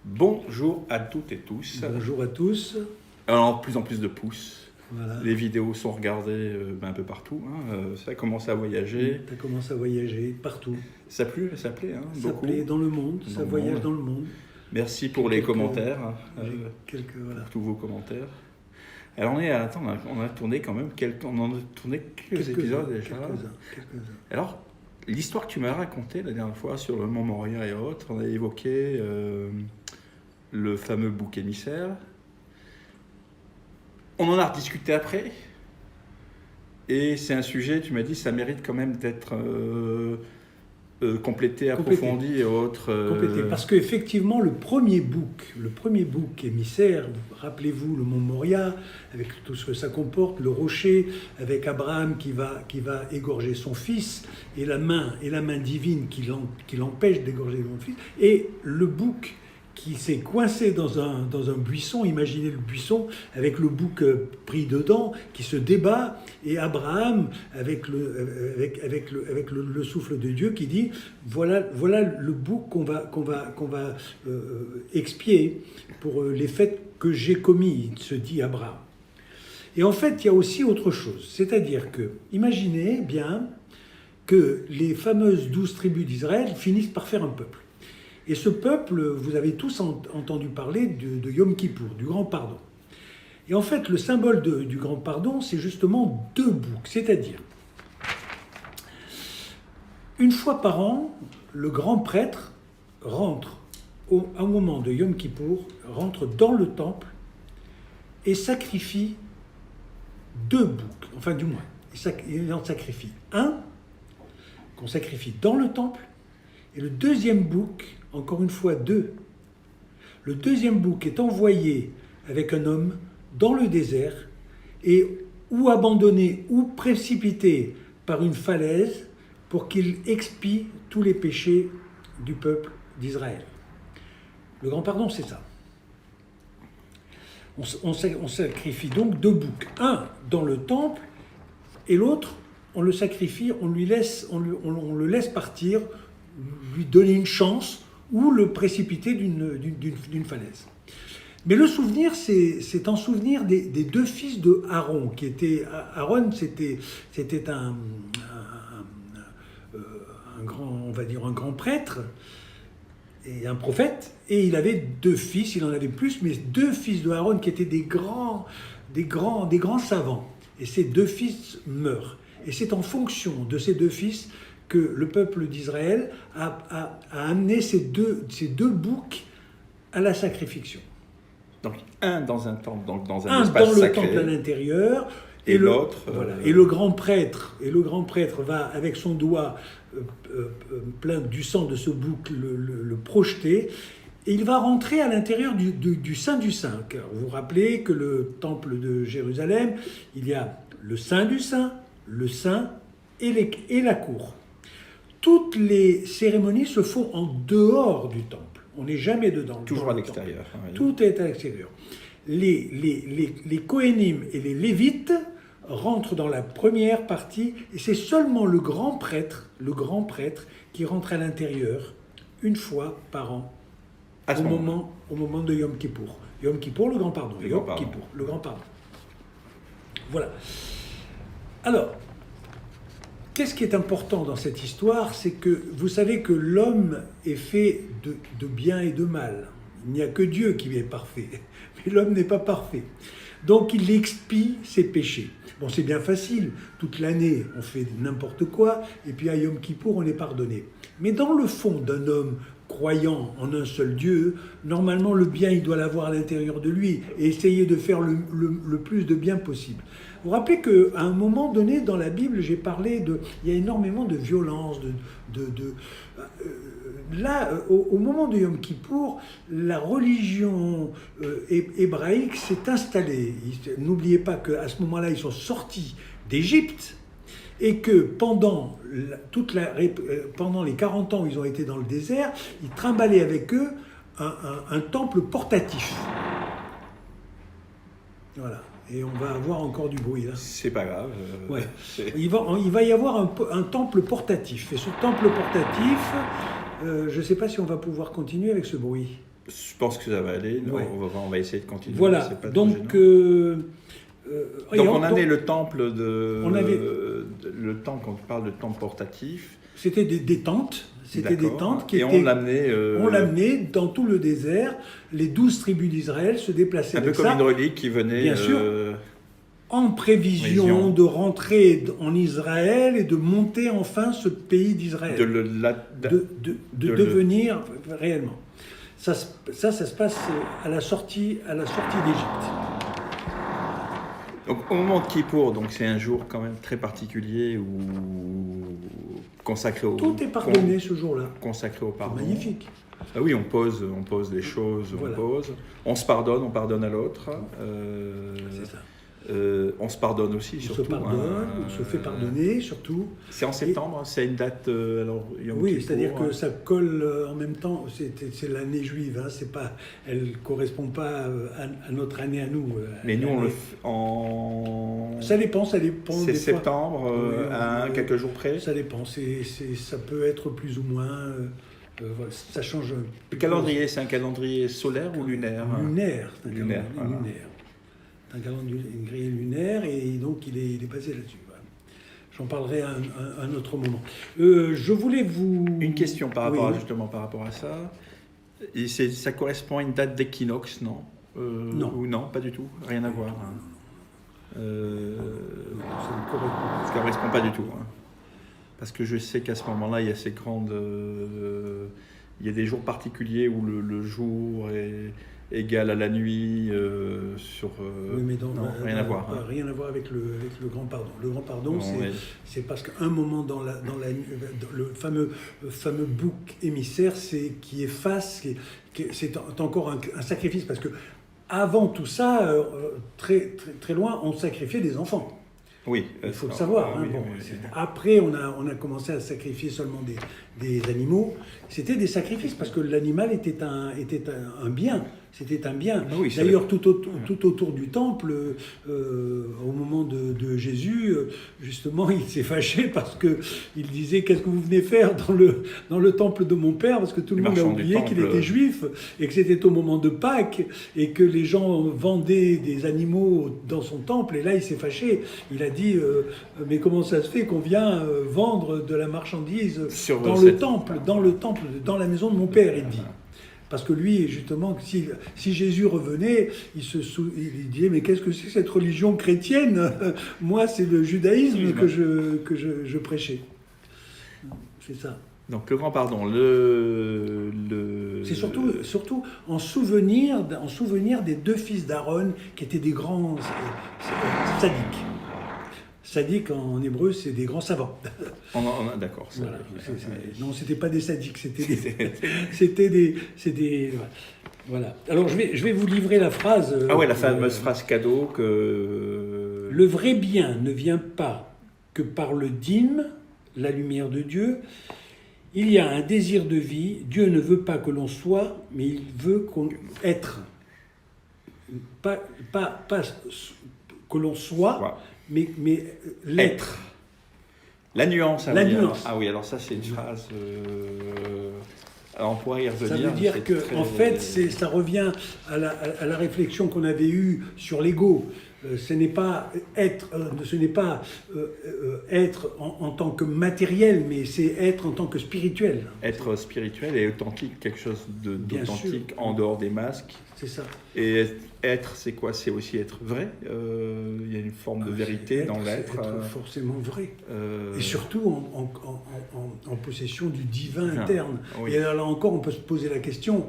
Bonjour à toutes et tous. Bonjour à tous. Alors, plus en plus de pouces. Voilà. Les vidéos sont regardées un peu partout. Ça commence à voyager. Tu commences à voyager partout. Ça plaît, Ça beaucoup. plaît dans le monde, Dans ça le voyage monde. dans le monde. Merci pour les commentaires, Voilà. tous vos commentaires. Alors on a tourné quand même quelques épisodes déjà. Quelques-uns. Alors, l'histoire que tu m'as racontée la dernière fois sur le Mont Moria et autres, on a évoqué le fameux bouc émissaire. On en a rediscuté après. Et c'est un sujet, tu m'as dit, ça mérite quand même d'être complété, approfondi et autres. Complété. Parce qu'effectivement, le premier bouc émissaire, rappelez-vous le Mont Moria, avec tout ce que ça comporte, le rocher, avec Abraham qui va égorger son fils, et la main divine qui l'empêche d'égorger son fils, et le bouc qui s'est coincé dans un buisson, imaginez le buisson, avec le bouc pris dedans, qui se débat, et Abraham, avec le souffle de Dieu, qui dit, voilà le bouc qu'on va expier pour les faits que j'ai commis, se dit Abraham. Et en fait, il y a aussi autre chose, c'est-à-dire que, imaginez bien que les fameuses 12 tribus d'Israël finissent par faire un peuple. Et ce peuple, vous avez tous entendu parler de Yom Kippour, du grand pardon. Et en fait, le symbole du grand pardon, c'est justement deux boucs. C'est-à-dire, une fois par an, le grand prêtre rentre, au moment de Yom Kippour, rentre dans le temple et sacrifie deux boucs. Enfin, du moins, il en sacrifie un, qu'on sacrifie dans le temple, et le deuxième bouc, encore une fois deux, le deuxième bouc est envoyé avec un homme dans le désert et ou abandonné ou précipité par une falaise pour qu'il expie tous les péchés du peuple d'Israël. Le grand pardon, c'est ça. On sacrifie donc deux boucs, un dans le temple et l'autre, on le sacrifie, on le laisse partir, lui donner une chance ou le précipiter d'une falaise. Mais le souvenir, c'est un souvenir des deux fils de Aaron, qui étaient... Aaron, c'était un grand, on va dire un grand prêtre et un prophète, et il avait deux fils, il en avait plus, mais deux fils de Aaron qui étaient des grands savants. Et ces deux fils meurent. Et c'est en fonction de ces deux fils que le peuple d'Israël a amené ces deux boucs à la sacrification. Donc un dans un temple, donc dans un un espace dans le sacré, temple à l'intérieur, et l'autre... voilà. Et le grand prêtre va avec son doigt plein du sang de ce bouc le projeter, et il va rentrer à l'intérieur du Saint du Saint. Car vous vous rappelez que le temple de Jérusalem, il y a le Saint du Saint, le Saint et la cour. Toutes les cérémonies se font en dehors du temple. On n'est jamais dedans. Toujours à l'extérieur. Oui. Tout est à l'extérieur. Les Kohénim et les Lévites rentrent dans la première partie, et c'est seulement le grand prêtre qui rentre à l'intérieur une fois par an, au moment de Yom Kippour. Yom Kippour, le grand pardon. Kippour, le grand pardon. Voilà. Alors, qu'est-ce qui est important dans cette histoire? C'est que vous savez que l'homme est fait de bien et de mal. Il n'y a que Dieu qui est parfait, mais l'homme n'est pas parfait. Donc il expie ses péchés. Bon, c'est bien facile, toute l'année on fait n'importe quoi, et puis à Yom Kippour on est pardonné. Mais dans le fond d'un homme croyant en un seul Dieu, normalement le bien il doit l'avoir à l'intérieur de lui, et essayer de faire le plus de bien possible. Vous vous rappelez qu'à un moment donné dans la Bible, j'ai parlé il y a énormément de violence, là, au moment de Yom Kippour, la religion hébraïque s'est installée. N'oubliez pas qu'à ce moment-là, ils sont sortis d'Égypte et que pendant les 40 ans où ils ont été dans le désert, ils trimballaient avec eux un temple portatif. Voilà. Et on va avoir encore du bruit là. C'est pas grave. Ouais. Il va y avoir un temple portatif. Et ce temple portatif, je ne sais pas si on va pouvoir continuer avec ce bruit. Je pense que ça va aller. Ouais. On va essayer de continuer. Voilà, C'est pas trop donc... gênant. et Donc on avait le temple On avait- le temple, quand on parle de temple portatif. C'était des tentes. C'était des D'accord. tentes qui Et étaient... on l'amenait. On l'amenait dans tout le désert. Les 12 tribus d'Israël se déplaçaient Un peu avec comme ça, une relique qui venait. Bien sûr. En prévision Prévision. de rentrer en Israël et de monter enfin ce pays d'Israël. De devenir réellement. Ça se passe à la sortie d'Égypte. Donc au moment de Kippour, donc c'est un jour quand même très particulier où consacré au Tout est pardonné ce jour-là. consacré au C'est pardon. magnifique. Ah oui, on pose les choses, Voilà. on se pardonne, on pardonne à l'autre. C'est ça. On se pardonne aussi, On surtout. se pardonne, on se fait pardonner surtout. C'est en septembre, c'est une date. Alors, Yom Oui, Kippour, c'est-à-dire que ça colle en même temps. C'est l'année juive, hein, c'est pas, elle ne correspond pas à notre année à nous. Mais nous, on le l'année. fait en. Ça dépend. C'est des fois. septembre, Oui, à oui. quelques jours près. Ça dépend. Ça peut être plus ou moins. Voilà, ça change. Le calendrier, c'est un calendrier solaire ou lunaire? Lunaire. C'est un Lunaire, calendrier voilà. lunaire. C'est un calendrier lunaire et donc il est basé là-dessus. Voilà. J'en parlerai à un autre moment. Je voulais vous... Une question par rapport, Oui. justement par rapport à ça. Et ça correspond à une date d'équinoxe, non? Non. Ou non, pas du tout, rien à voir. Hein. Ça ne correspond pas. Ça ne correspond pas du tout. Hein. Parce que je sais qu'à ce moment-là, il y a ces grandes. Il y a des jours particuliers où le jour est égal à la nuit. Oui, mais non, rien à voir. Hein. Rien à voir avec le grand pardon. Le grand pardon, Non, c'est parce qu'un moment dans le fameux bouc émissaire, c'est qui efface, c'est encore un sacrifice, parce que avant tout ça, très, très, très loin, on sacrifiait des enfants. Oui, Il faut le savoir. Hein, oui, bon, oui. Après, on a commencé à sacrifier seulement des animaux. C'était des sacrifices parce que l'animal était un bien. C'était un bien. Ah oui, ça D'ailleurs, tout autour du temple, au moment de Jésus, justement, il s'est fâché parce qu'il disait « Qu'est-ce que vous venez faire dans le temple de mon père ?» Parce que tout le Les monde a marchands du oublié qu'il temple. était juif et que c'était au moment de Pâques et que les gens vendaient des animaux dans son temple. Et là, il s'est fâché. Il a dit mais comment ça se fait qu'on vient vendre de la marchandise dans le temple, dans la maison de mon père, il dit. Parce que lui, justement, si Jésus revenait, il disait mais qu'est-ce que c'est que cette religion chrétienne? Moi, c'est le judaïsme que je prêchais. C'est ça. Donc le grand pardon, C'est surtout en souvenir des deux fils d'Aaron qui étaient des grands sadiques. Sadiques en hébreu, c'est des grands savants. D'accord. ça, Voilà. ouais. Non, c'était pas des sadiques, c'était des. Voilà. Alors je vais vous livrer la phrase. Ah ouais, la fameuse phrase cadeau que. Le vrai bien ne vient pas que par le dîme, la lumière de Dieu. Il y a un désir de vie. Dieu ne veut pas que l'on soit, mais il veut qu'on être. Pas que l'on soit, Ouais. mais l'être. La nuance. La nuance. Ah oui, alors ça c'est une phrase. Alors on pourrait y revenir. Ça veut dire que, en fait, ça revient à la réflexion qu'on avait eue sur l'ego. Ce n'est pas être, être en tant que matériel, mais c'est être en tant que spirituel. Être spirituel et authentique, quelque chose Bien d'authentique sûr. en dehors des masques. C'est ça. Et être, c'est quoi? C'est aussi être vrai. Il y a une forme de vérité dans l'être. Être forcément vrai. Euh, Et surtout en possession du divin interne. oui. Et là encore, on peut se poser la question,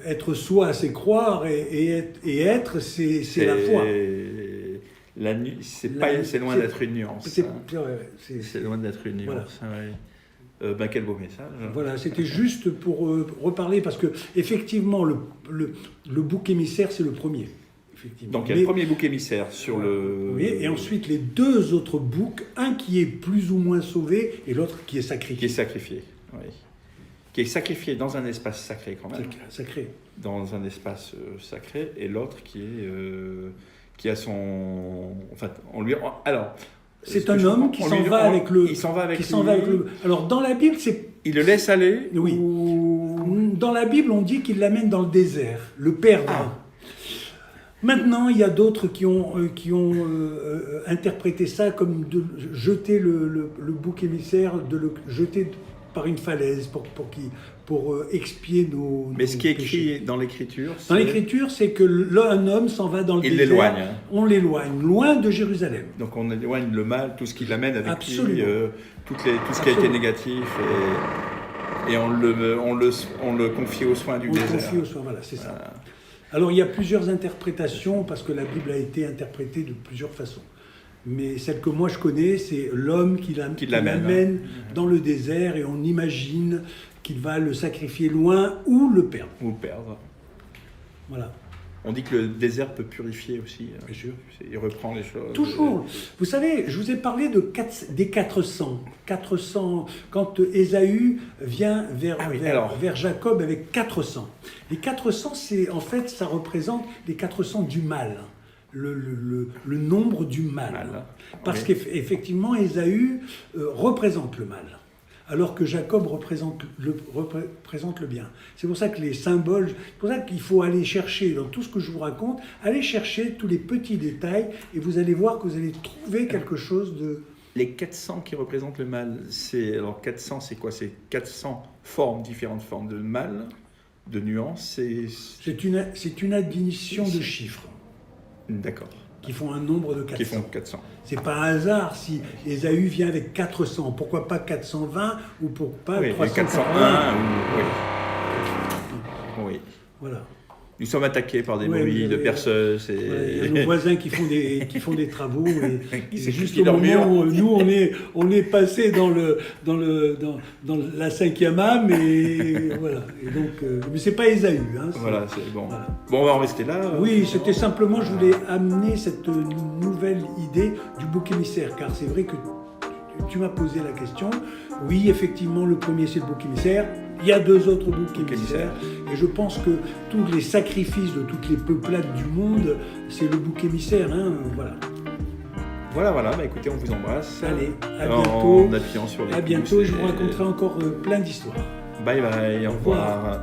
être soi, c'est croire, et être, c'est la foi. C'est loin d'être une nuance. C'est loin d'être une Voilà. nuance. Quel beau message. Voilà, c'était juste pour reparler, parce que effectivement, le bouc émissaire, c'est le premier. Effectivement. Donc il y a le premier bouc émissaire sur le... Oui, et ensuite les deux autres boucs, un qui est plus ou moins sauvé et l'autre qui est sacrifié. Qui est sacrifié, oui. Qui est sacrifié dans un espace sacré quand même. Sacré. Dans un espace sacré, et l'autre qui a son... Enfin, on lui... Alors... C'est un homme qui s'en va avec le... Il s'en va avec Alors dans la Bible, c'est... Il le laisse aller Oui. ou... dans la Bible, on dit qu'il l'amène dans le désert, le perdre. Maintenant, il y a d'autres qui ont interprété ça comme de jeter le bouc émissaire, de le jeter par une falaise pour expier nos Mais ce qui est péchés. écrit dans l'Écriture, Dans l'Écriture, c'est que un homme s'en va dans le Il désert. l'éloigne. On l'éloigne, loin de Jérusalem. Donc on éloigne le mal, tout ce qui l'amène avec Absolument. lui, tout ce qui a été Absolument. négatif, et on le confie aux soins du On le désert. confie au soir, voilà, c'est ça. Voilà. Alors il y a plusieurs interprétations, parce que la Bible a été interprétée de plusieurs façons. Mais celle que moi je connais, c'est l'homme qui l'amène dans le désert, et on imagine qu'il va le sacrifier loin ou le perdre. Ou perdre. Voilà. On dit que le désert peut purifier aussi. Bien sûr. Il reprend les choses. Toujours. Vous savez, je vous ai parlé des 400. 400, quand Ésaü vient vers Jacob avec 400. Les 400, en fait, ça représente les 400 du mal. Le nombre du mal. Parce qu'effectivement, Ésaü représente le mal, alors que Jacob représente le bien. C'est pour ça que les symboles, c'est pour ça qu'il faut aller chercher, dans tout ce que je vous raconte, aller chercher tous les petits détails, et vous allez voir que vous allez trouver quelque chose de... Les 400 qui représentent le mal, alors 400, c'est quoi? C'est 400 différentes formes de mal, de nuances. C'est une addition de chiffres. D'accord. Qui font un nombre de 400. Qui font 400. C'est pas un hasard si Ésaü vient avec 400. Pourquoi pas 420 ou pour pas 301 Oui. Voilà. Nous sommes attaqués par des bruits de perceuses. Il y a nos voisins qui font des travaux. Et C'est juste au moment où nous, on est passé dans la 5e âme. Et voilà. Et donc, mais c'est pas Ésaü. Hein, voilà, c'est bon. Voilà. Bon, on va en rester là. Oui, c'était simplement, je voulais amener cette nouvelle idée du bouc émissaire. Car c'est vrai que tu m'as posé la question. Oui, effectivement, le premier, c'est le bouc émissaire. Il y a 2 autres boucs émissaires. Et je pense que tous les sacrifices de toutes les peuplades du monde, c'est le bouc émissaire. Hein, voilà. Voilà. Bah, écoutez, on vous embrasse. Allez, à bientôt. En appuyant sur les pouces. À bientôt, je vous raconterai encore plein d'histoires. Bye bye, au revoir.